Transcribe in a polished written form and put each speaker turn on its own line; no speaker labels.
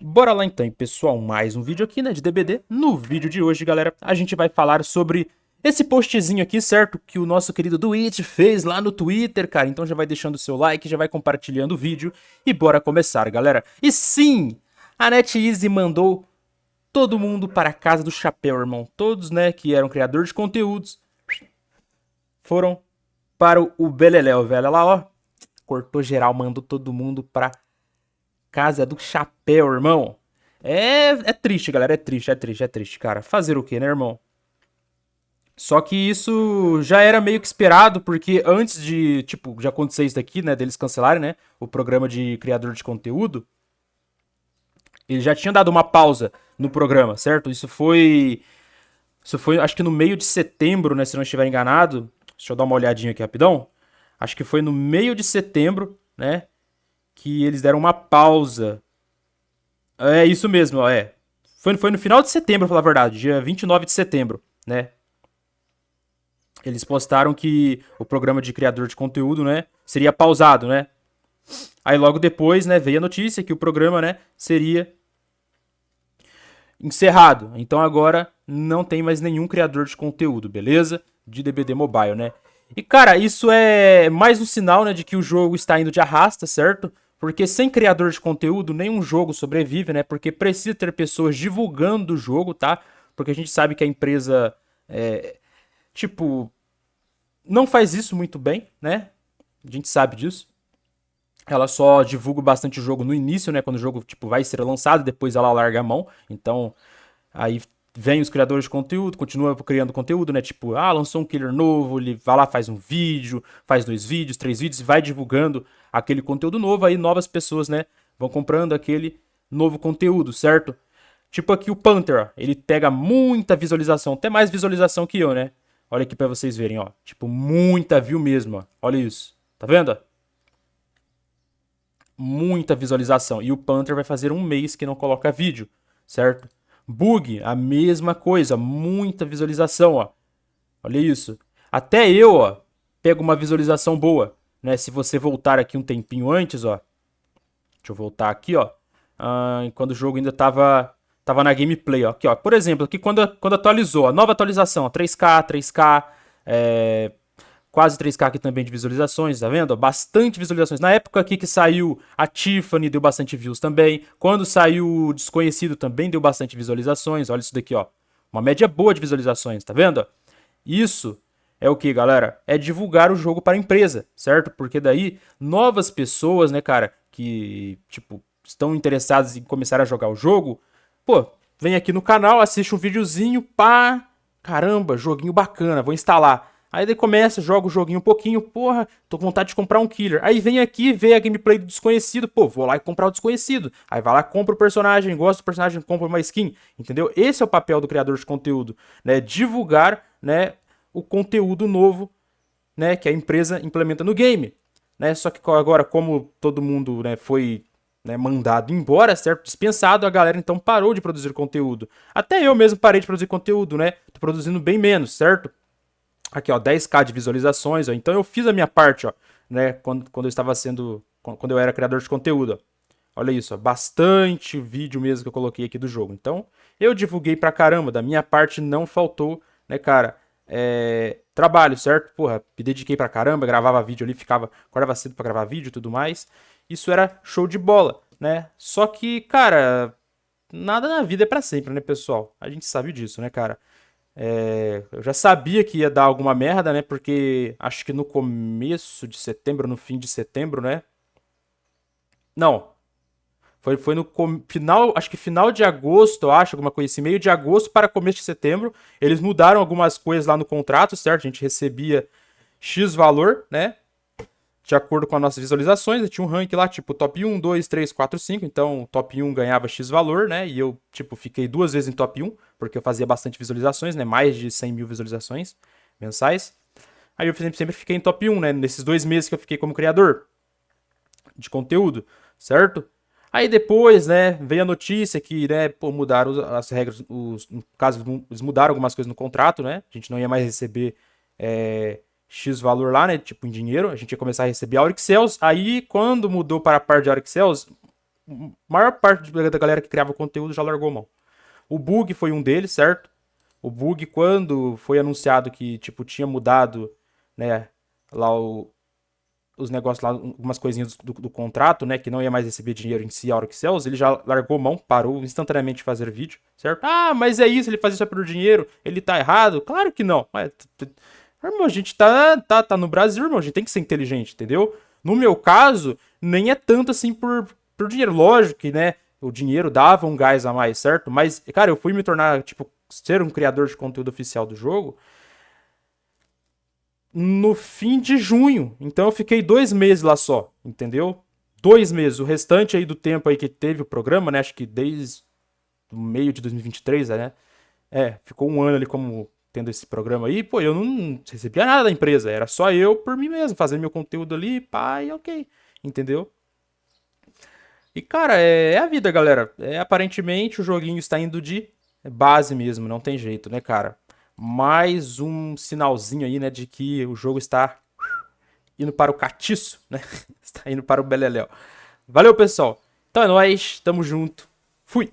Bora lá então, pessoal, mais um vídeo aqui, né, de DBD. No vídeo de hoje, galera, a gente vai falar sobre esse postzinho aqui, certo? Que o nosso querido Twitch fez lá no Twitter, cara. Então já vai deixando o seu like, já vai compartilhando o vídeo e bora começar, galera. E sim, a NetEase mandou todo mundo para a casa do chapéu, irmão. Todos, né, que eram criadores de conteúdos, foram para o Beleléu, velho. Olha lá, ó. Cortou geral, mandou todo mundo pra casa do chapéu, irmão. É triste, galera. É triste, cara. Fazer o quê, né, irmão? Só que isso já era meio que esperado, porque antes de, tipo, já acontecer isso daqui, né, deles cancelarem, né, o programa de criador de conteúdo, ele já tinha dado uma pausa no programa, certo? Isso foi, acho que no meio de setembro, né, se não estiver enganado. Deixa eu dar uma olhadinha aqui rapidão. Acho que foi no meio de setembro, né, que eles deram uma pausa. É isso mesmo, ó, é. Foi no final de setembro, pra falar a verdade, dia 29 de setembro, né? Eles postaram que o programa de criador de conteúdo, né, seria pausado, né? Aí logo depois, né, veio a notícia que o programa, né, seria encerrado. Então agora não tem mais nenhum criador de conteúdo, beleza? De DBD Mobile, né? E cara, isso é mais um sinal, né, de que o jogo está indo de arrasta, certo? Porque sem criador de conteúdo, nenhum jogo sobrevive, né? Porque precisa ter pessoas divulgando o jogo, tá? Porque a gente sabe que a empresa, tipo, não faz isso muito bem, né? A gente sabe disso. Ela só divulga bastante o jogo no início, né? Quando o jogo, tipo, vai ser lançado, depois ela larga a mão. Então, aí vem os criadores de conteúdo, continua criando conteúdo, né? Tipo, lançou um killer novo, ele vai lá, faz um vídeo, faz 2 vídeos, 3 vídeos, e vai divulgando aquele conteúdo novo, aí novas pessoas, né, vão comprando aquele novo conteúdo, certo? Tipo aqui o Panther, ó, ele pega muita visualização, até mais visualização que eu, né? Olha aqui pra vocês verem, ó. Tipo, muita view mesmo, ó. Olha isso. Tá vendo? Muita visualização. E o Panther vai fazer um mês que não coloca vídeo, certo? Bug, a mesma coisa, muita visualização, ó. Olha isso. Até eu, ó, pego uma visualização boa, né? Se você voltar aqui um tempinho antes, ó. Deixa eu voltar aqui, ó. Quando o jogo ainda tava na gameplay, ó. Aqui, ó. Por exemplo, aqui quando atualizou, a nova atualização, ó, 3K, 3K, quase 3K aqui também de visualizações, tá vendo? Bastante visualizações. Na época aqui que saiu a Tiffany, deu bastante views também. Quando saiu o Desconhecido, também deu bastante visualizações. Olha isso daqui, ó. Uma média boa de visualizações, tá vendo? Isso é o que, galera? É divulgar o jogo para a empresa, certo? Porque daí novas pessoas, né, cara, que, tipo, estão interessadas em começar a jogar o jogo, pô, vem aqui no canal, assiste um videozinho, pá, caramba, joguinho bacana, vou instalar. Aí daí começa, joga o joguinho um pouquinho, porra, tô com vontade de comprar um killer. Aí vem aqui, vê a gameplay do desconhecido, pô, vou lá e comprar o desconhecido. Aí vai lá, compra o personagem, gosta do personagem, compra uma skin, entendeu? Esse é o papel do criador de conteúdo, né? Divulgar, né, o conteúdo novo, né, que a empresa implementa no game, né? Só que agora, como todo mundo, né, foi, né, mandado embora, certo? Dispensado, a galera então parou de produzir conteúdo. Até eu mesmo parei de produzir conteúdo, né? Tô produzindo bem menos, certo? Aqui, ó, 10k de visualizações, ó. Então eu fiz a minha parte, ó, né, quando eu estava sendo, quando eu era criador de conteúdo, ó. Olha isso, ó, bastante vídeo mesmo que eu coloquei aqui do jogo. Então, eu divulguei pra caramba, da minha parte não faltou, né, cara, trabalho, certo? Porra, me dediquei pra caramba, gravava vídeo ali, acordava cedo pra gravar vídeo e tudo mais. Isso era show de bola, né? Só que, cara, nada na vida é pra sempre, né, pessoal? A gente sabe disso, né, cara? Eu já sabia que ia dar alguma merda, né? Porque acho que no começo de setembro, no fim de setembro, né? Não, foi no final, acho que final de agosto, eu acho, alguma coisa assim, meio de agosto para começo de setembro. Eles mudaram algumas coisas lá no contrato, certo? A gente recebia X valor, né? De acordo com as nossas visualizações, tinha um rank lá, tipo, top 1, 2, 3, 4, 5. Então, o top 1 ganhava X valor, né? E eu, tipo, fiquei 2 vezes em top 1, porque eu fazia bastante visualizações, né? Mais de 100 mil visualizações mensais. Aí eu sempre fiquei em top 1, né? Nesses 2 meses que eu fiquei como criador de conteúdo, certo? Aí depois, né, veio a notícia que, né, pô, mudaram as regras, no caso, eles mudaram algumas coisas no contrato, né? A gente não ia mais receber X valor lá, né, tipo em dinheiro, a gente ia começar a receber Aurix Cells. Aí, quando mudou para a parte de Aurix Cells, maior parte da galera que criava conteúdo já largou mão. O Bug foi um deles, certo? O Bug, quando foi anunciado que, tipo, tinha mudado, né, lá os negócios lá, algumas coisinhas do contrato, né, que não ia mais receber dinheiro em si a hora que Cells, ele já largou mão, parou instantaneamente de fazer vídeo, certo? Ah, mas é isso, ele faz isso pelo dinheiro, ele tá errado? Claro que não. Mas, irmão, a gente tá no Brasil, irmão, a gente tem que ser inteligente, entendeu? No meu caso, nem é tanto assim por dinheiro. Lógico que, né, o dinheiro dava um gás a mais, certo? Mas, cara, eu fui me tornar, tipo, ser um criador de conteúdo oficial do jogo no fim de junho. Então eu fiquei 2 meses lá só, entendeu? 2 meses. O restante aí do tempo aí que teve o programa, né? Acho que desde o meio de 2023, né? Ficou um ano ali como tendo esse programa aí. Pô, eu não recebia nada da empresa. Era só eu por mim mesmo, fazendo meu conteúdo ali, pá, e ok. Entendeu? E, cara, é a vida, galera. Aparentemente o joguinho está indo de base mesmo, não tem jeito, né, cara? Mais um sinalzinho aí, né, de que o jogo está indo para o catiço, né? Está indo para o beleléu. Valeu, pessoal. Então é nóis, tamo junto. Fui.